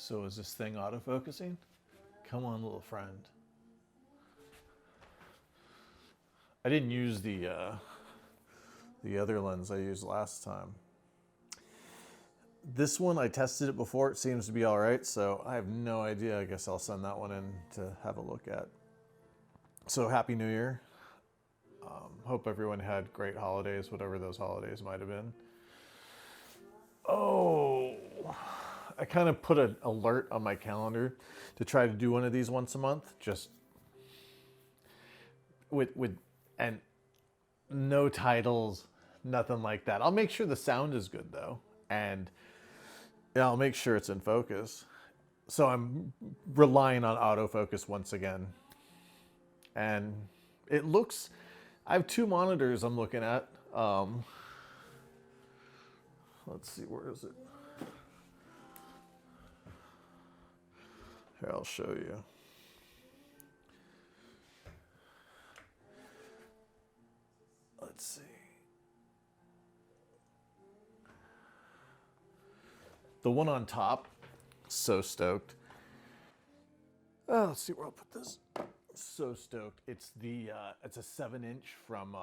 So is this thing autofocusing? Come on, little friend. I didn't use the other lens I used last time. This one, I tested it before. It seems to be all right, so I have no idea. I guess I'll send that one in to have a look at. So Happy New Year. Hope everyone had great holidays, whatever those holidays might have been. Oh, I kind of put an alert on my calendar to try to do one of these once a month, just with and no titles, nothing like that. I'll make sure the sound is good though, and yeah, I'll make sure it's in focus. So I'm relying on autofocus once again. And it looks, I have two monitors I'm looking at. Let's see, where is it? Here, I'll show you. Let's see. The one on top, so stoked. Oh, let's see where I'll put this. So stoked. It's it's a 7-inch from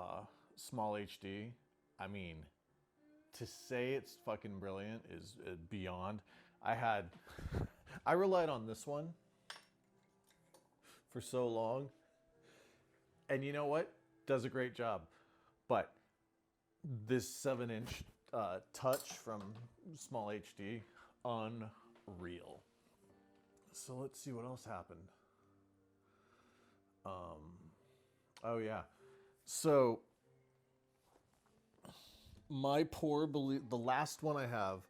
Small HD. I mean, to say it's fucking brilliant is beyond. I relied on this one for so long, and you know what? Does a great job. But this 7-inch touch from Small HD, unreal. So let's see what else happened. Oh yeah. So my poor the last one I have,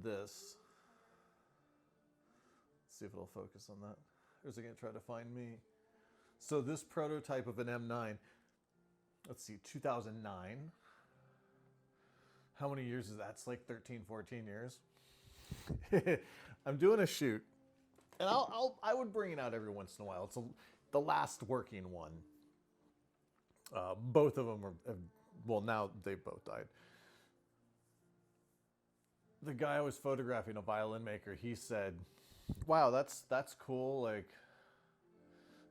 this. Let's see if it'll focus on that. Or is it gonna try to find me? So this prototype of an M9, let's see, 2009. How many years is that? It's like 13, 14 years. I'm doing a shoot, and I would bring it out every once in a while. It's the last working one. Both of them are, well, now they both died. The guy I was photographing, a violin maker, he said, "Wow, that's cool. Like,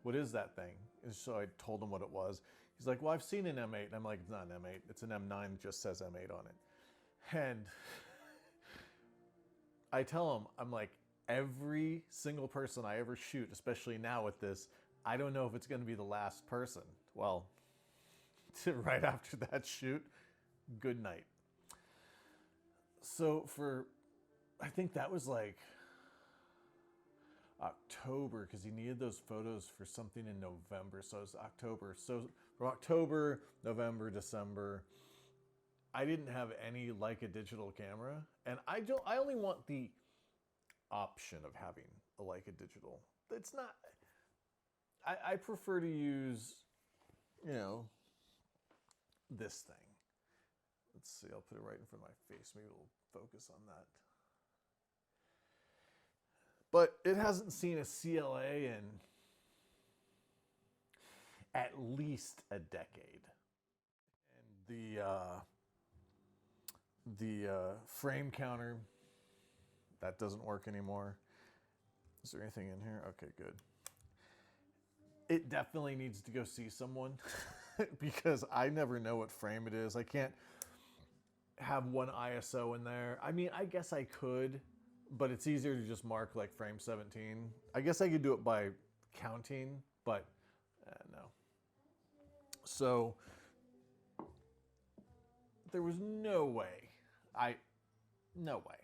what is that thing?" And so I told him what it was. He's like, "Well, I've seen an M8." And I'm like, "It's not an M8. It's an M9. It just says M8 on it." And I tell him, I'm like, every single person I ever shoot, especially now with this, I don't know if it's going to be the last person. Well, right after that shoot, good night. So I think that was like October, because he needed those photos for something in November. So it was October. So from October, November, December, I didn't have any Leica digital camera, and I only want the option of having a Leica digital. It's not. I prefer to use, this thing. Let's see. I'll put it right in front of my face. Maybe it'll focus on that. But it hasn't seen a CLA in at least a decade, and the frame counter, that doesn't work anymore. Is there anything in here? Okay, good. It definitely needs to go see someone because I never know what frame it is. I can't have one ISO in there. I mean, I guess I could, but it's easier to just mark like frame 17. I guess I could do it by counting, but no. So there was no way. No way.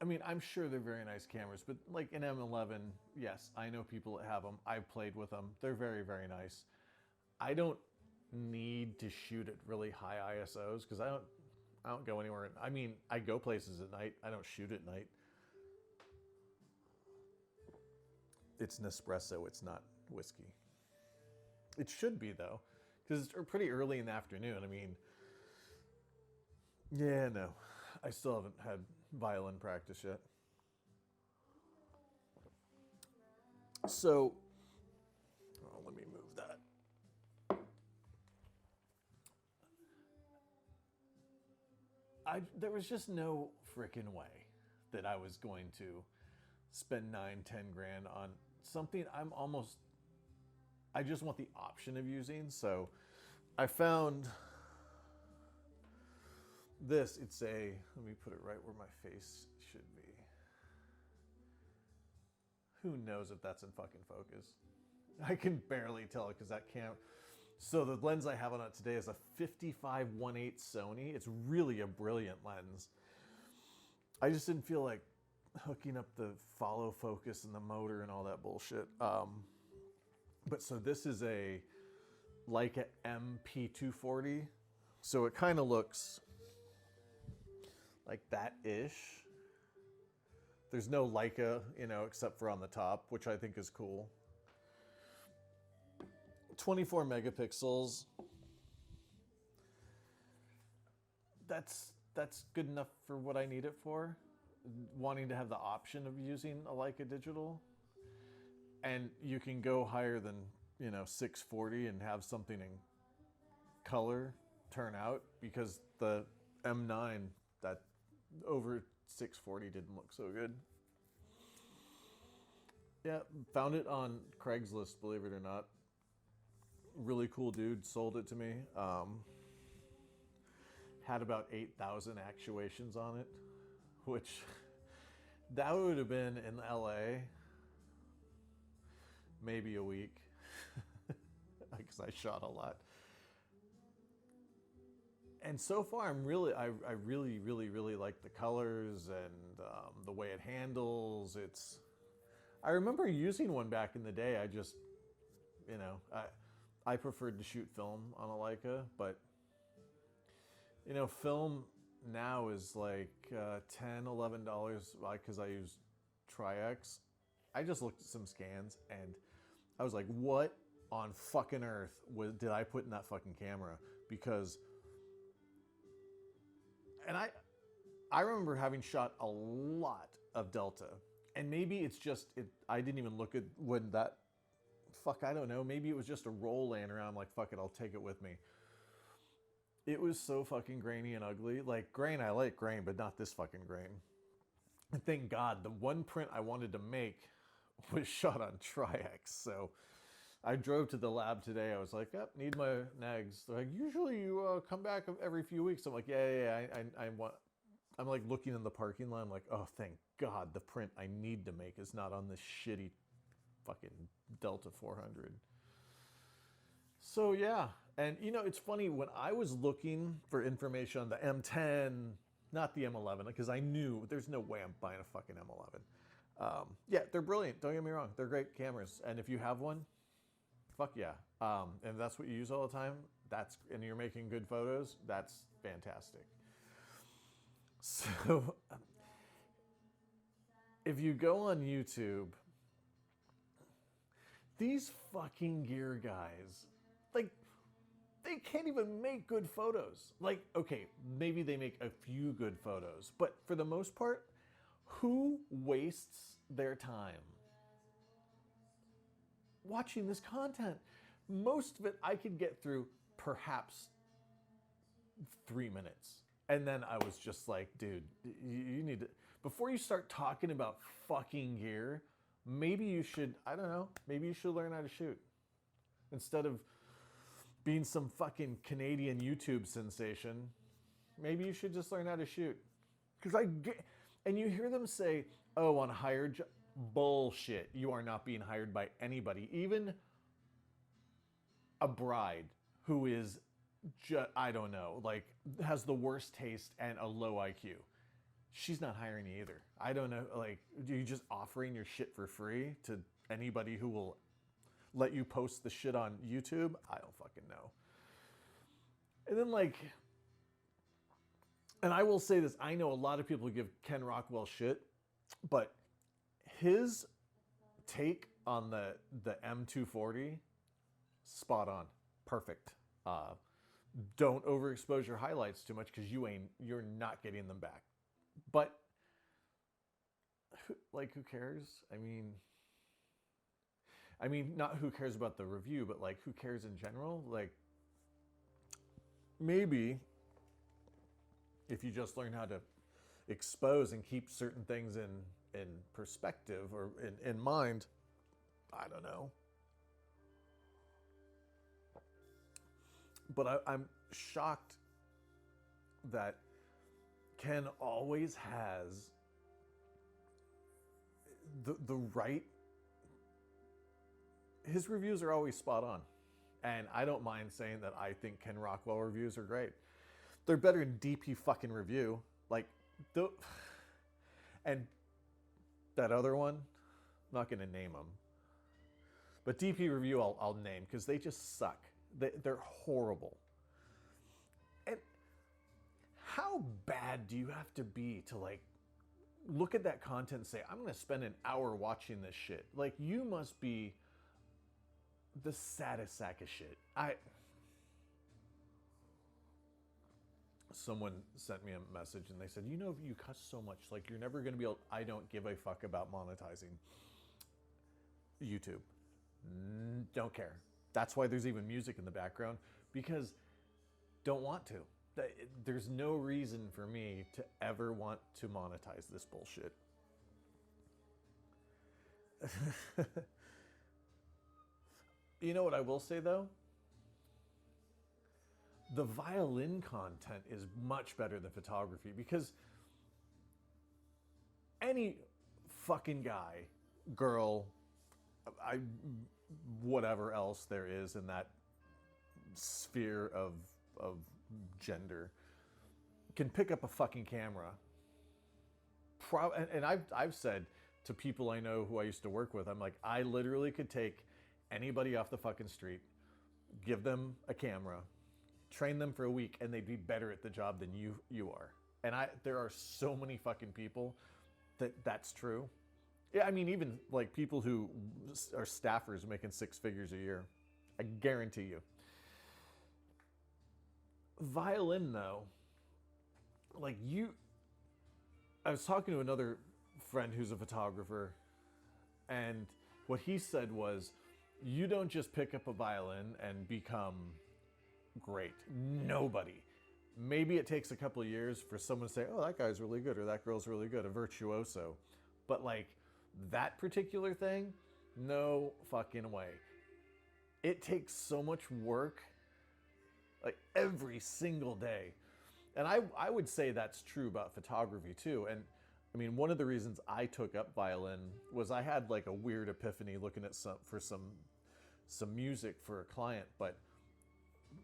I mean, I'm sure they're very nice cameras, but like an M11, yes, I know people that have them. I've played with them. They're very, very nice. I don't need to shoot at really high ISOs because I don't go anywhere. I mean, I go places at night. I don't shoot at night. It's Nespresso. It's not whiskey. It should be though, because it's pretty early in the afternoon. I mean, yeah, no, I still haven't had violin practice yet. So, let me move that. There was just no freaking way that I was going to spend 9-10 grand on something I just want the option of using. So I found this. Let me put it right where my face should be. Who knows if that's in fucking focus? I can barely tell because that can't. So the lens I have on it today is a 55-1/8 Sony. It's really a brilliant lens. I just didn't feel like hooking up the follow focus and the motor and all that bullshit. But so this is a Leica MP240. So it kind of looks like that-ish. There's no Leica, except for on the top, which I think is cool. 24 megapixels. That's good enough for what I need it for. Wanting to have the option of using a Leica digital. And you can go higher than, 640 and have something in color turn out, because the M9, that over 640 didn't look so good. Yeah, found it on Craigslist, believe it or not. Really cool dude sold it to me. Had about 8,000 actuations on it, which that would have been in LA maybe a week, because I shot a lot. And so far, I really, really like the colors and the way it handles. I remember using one back in the day. I just, I preferred to shoot film on a Leica, but film now is like $10, $11, because I use Tri-X. I just looked at some scans and I was like, what on fucking earth did I put in that fucking camera? Because, and I remember having shot a lot of Delta, and maybe it's just, I didn't even look at when that, I don't know, maybe it was just a roll laying around, like, fuck it, I'll take it with me. It was so fucking grainy and ugly. Like, grain, I like grain, but not this fucking grain. And thank God, the one print I wanted to make was shot on Tri-X. So I drove to the lab today. I was like, yep, need my nags. They're like, usually you come back every few weeks. I'm like, yeah. I'm like looking in the parking lot. I'm like, oh, thank God, the print I need to make is not on this shitty fucking Delta 400. So yeah, and it's funny, when I was looking for information on the M10, not the M11, because I knew there's no way I'm buying a fucking M11. Yeah, they're brilliant, don't get me wrong, they're great cameras, and if you have one, fuck yeah. And that's what you use all the time, and you're making good photos, that's fantastic. So if you go on YouTube, these fucking gear guys, like, they can't even make good photos. Like, okay, maybe they make a few good photos, but for the most part, who wastes their time watching this content? Most of it I could get through perhaps 3 minutes. And then I was just like, dude, you need to, before you start talking about fucking gear, maybe you should, I don't know, maybe you should learn how to shoot. Instead of being some fucking Canadian YouTube sensation, maybe you should just learn how to shoot. Because and you hear them say, oh, on hired bullshit, you are not being hired by anybody. Even a bride who is, I don't know, like, has the worst taste and a low IQ. She's not hiring you either. I don't know, like, are you just offering your shit for free to anybody who will let you post the shit on YouTube? I don't fucking know. And then, like, and I will say this, I know a lot of people give Ken Rockwell shit, but his take on the M240, spot on, perfect. Don't overexpose your highlights too much, because you're not getting them back. But, like, who cares? I mean, not who cares about the review, but, like, who cares in general? Like, maybe if you just learn how to expose and keep certain things in perspective or in mind. I don't know. But I'm shocked that Ken always has the right. His reviews are always spot on. And I don't mind saying that I think Ken Rockwell reviews are great. They're better than DP fucking review. Like, and that other one, I'm not going to name them. But DP review I'll name because they just suck. They're horrible. And how bad do you have to be to like look at that content and say, I'm going to spend an hour watching this shit? Like, you must be the saddest sack of shit. Someone sent me a message and they said, you know, you cuss so much, like you're never going to be able. I don't give a fuck about monetizing YouTube. Don't care. That's why there's even music in the background, because don't want to. There's no reason for me to ever want to monetize this bullshit. You know what I will say though? The violin content is much better than photography, because any fucking guy, girl, whatever else there is in that sphere of gender can pick up a fucking camera. And I've said to people I know who I used to work with, I'm like, I literally could take anybody off the fucking street, give them a camera, train them for a week, and they'd be better at the job than you are. And there are so many fucking people that's true. Yeah, I mean, even like people who are staffers making 6 figures a year, I guarantee you. Violin though, like I was talking to another friend who's a photographer, and what he said was, you don't just pick up a violin and become great. Nobody. Maybe it takes a couple of years for someone to say, oh, that guy's really good or that girl's really good, a virtuoso. But like that particular thing, no fucking way. It takes so much work, like every single day. And I would say that's true about photography too. And I mean, one of the reasons I took up violin was I had like a weird epiphany looking at some music for a client, but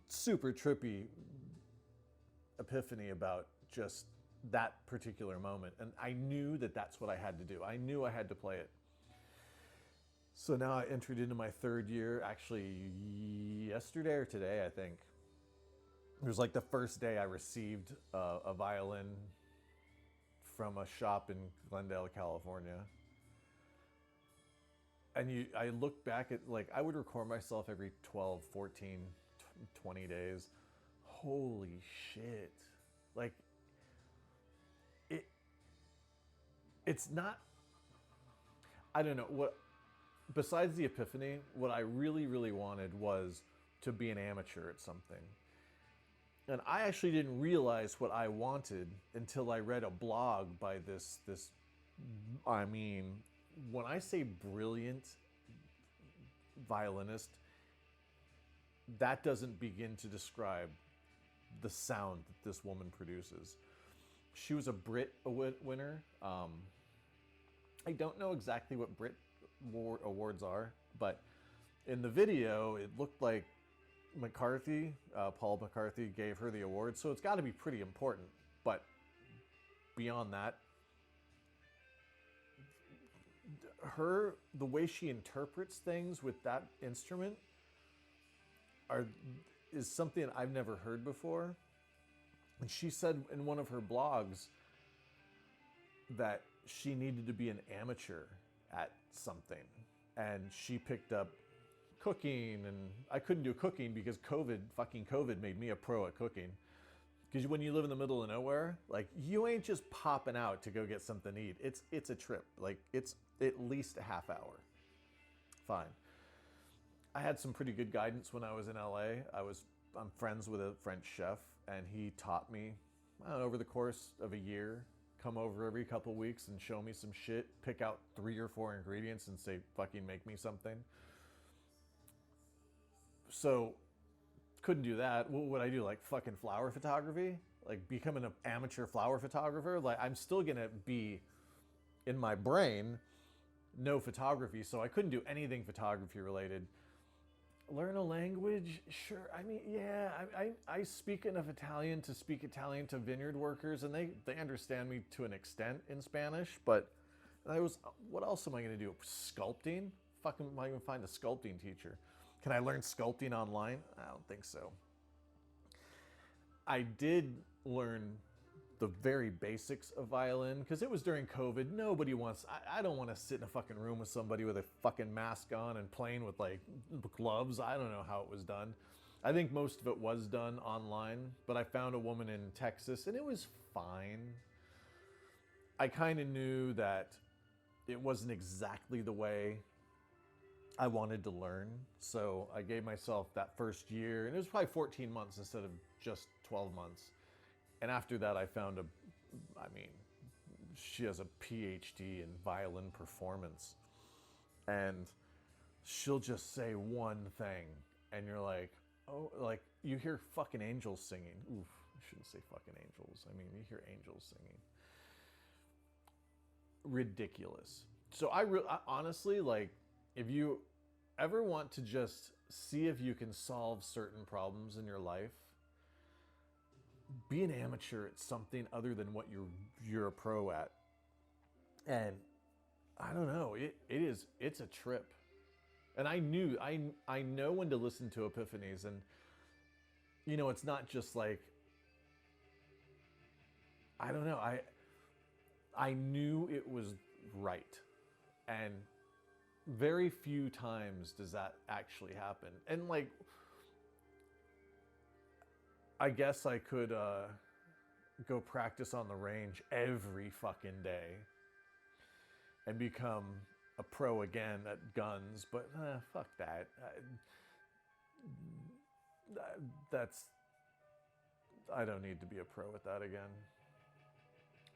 super trippy epiphany about just that particular moment. And I knew that that's what I had to do. I knew I had to play it. So now I entered into my 3rd year, actually yesterday or today, I think. It was like the first day I received a violin from a shop in Glendale, California. And I look back at, like, I would record myself every 12, 14, 20 days. Holy shit. Like, it's not, I don't know, what, besides the epiphany, what I really, really wanted was to be an amateur at something. And I actually didn't realize what I wanted until I read a blog by this, I mean, when I say brilliant violinist, that doesn't begin to describe the sound that this woman produces. She was a Brit winner. I don't know exactly what Brit awards are, but in the video, it looked like Paul McCarthy gave her the award, so it's got to be pretty important. But beyond that, the way she interprets things with that instrument is something I've never heard before. And she said in one of her blogs that she needed to be an amateur at something, and she picked up cooking, and I couldn't do cooking because COVID made me a pro at cooking. Because when you live in the middle of nowhere, like, you ain't just popping out to go get something to eat. It's a trip. Like, it's at least a half hour. Fine. I had some pretty good guidance when I was in LA. I'm friends with a French chef, and he taught me, over the course of a year, come over every couple weeks and show me some shit, pick out 3 or 4 ingredients and say, fucking make me something. So couldn't do that. What would I do? Like fucking flower photography? Like becoming an amateur flower photographer? Like I'm still gonna be in my brain no photography, so I couldn't do anything photography related. Learn a language? Sure. I mean, yeah, I speak enough Italian to speak Italian to vineyard workers, and they understand me to an extent in Spanish, but what else am I going to do? Sculpting? Fucking, am I going to find a sculpting teacher? Can I learn sculpting online? I don't think so. I did learn the very basics of violin because it was during COVID. Nobody wants, I don't want to sit in a fucking room with somebody with a fucking mask on and playing with like gloves. I don't know how it was done. I think most of it was done online, but I found a woman in Texas and it was fine. I kind of knew that it wasn't exactly the way I wanted to learn. So I gave myself that first year, and it was probably 14 months instead of just 12 months. And after that, I found she has a PhD in violin performance. And she'll just say one thing, and you're like, oh, like you hear fucking angels singing. Oof, I shouldn't say fucking angels. I mean, you hear angels singing. Ridiculous. So I honestly, like, if you ever want to just see if you can solve certain problems in your life, be an amateur at something other than what you're a pro at. And I don't know, it's a trip. And I know when to listen to epiphanies, and you know, it's not just like, I don't know, I knew it was right. And very few times does that actually happen. And like, I guess I could go practice on the range every fucking day and become a pro again at guns, but fuck that. I don't need to be a pro at that again.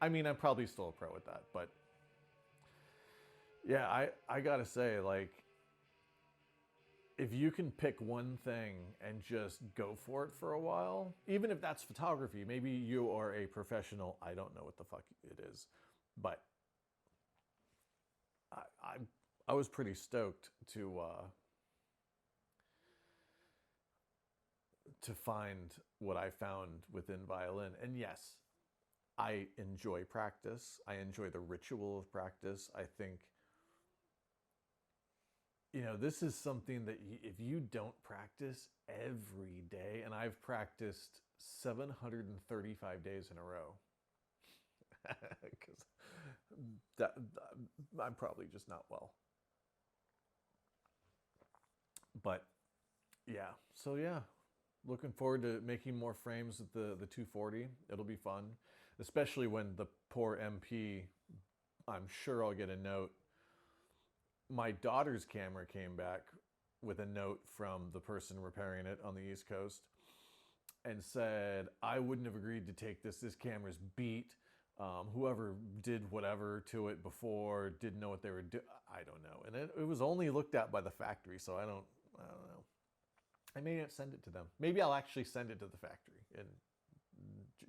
I mean, I'm probably still a pro at that, but yeah, I gotta say, like, if you can pick one thing and just go for it for a while, even if that's photography, maybe you are a professional, I don't know what the fuck it is, but I was pretty stoked to find what I found within violin. And yes, I enjoy practice. I enjoy the ritual of practice. I think, you know, this is something that if you don't practice every day, and I've practiced 735 days in a row, because I'm probably just not well. But yeah, so yeah, looking forward to making more frames with the 240. It'll be fun, especially when the poor MP, I'm sure I'll get a note. My daughter's camera came back with a note from the person repairing it on the East Coast and said, I wouldn't have agreed to take this. This camera's beat. Whoever did whatever to it before didn't know what they were doing. I don't know. And it was only looked at by the factory, so I don't know. I may not send it to them. Maybe I'll actually send it to the factory in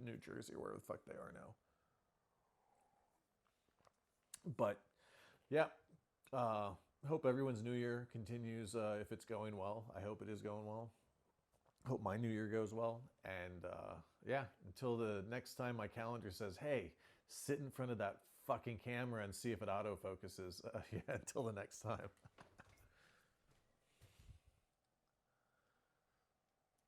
New Jersey, or wherever the fuck they are now. But yeah, hope everyone's New Year continues. If it's going well, I hope it is going well. Hope my New Year goes well. And yeah, until the next time my calendar says, hey, sit in front of that fucking camera and see if it autofocuses. Yeah, until the next time.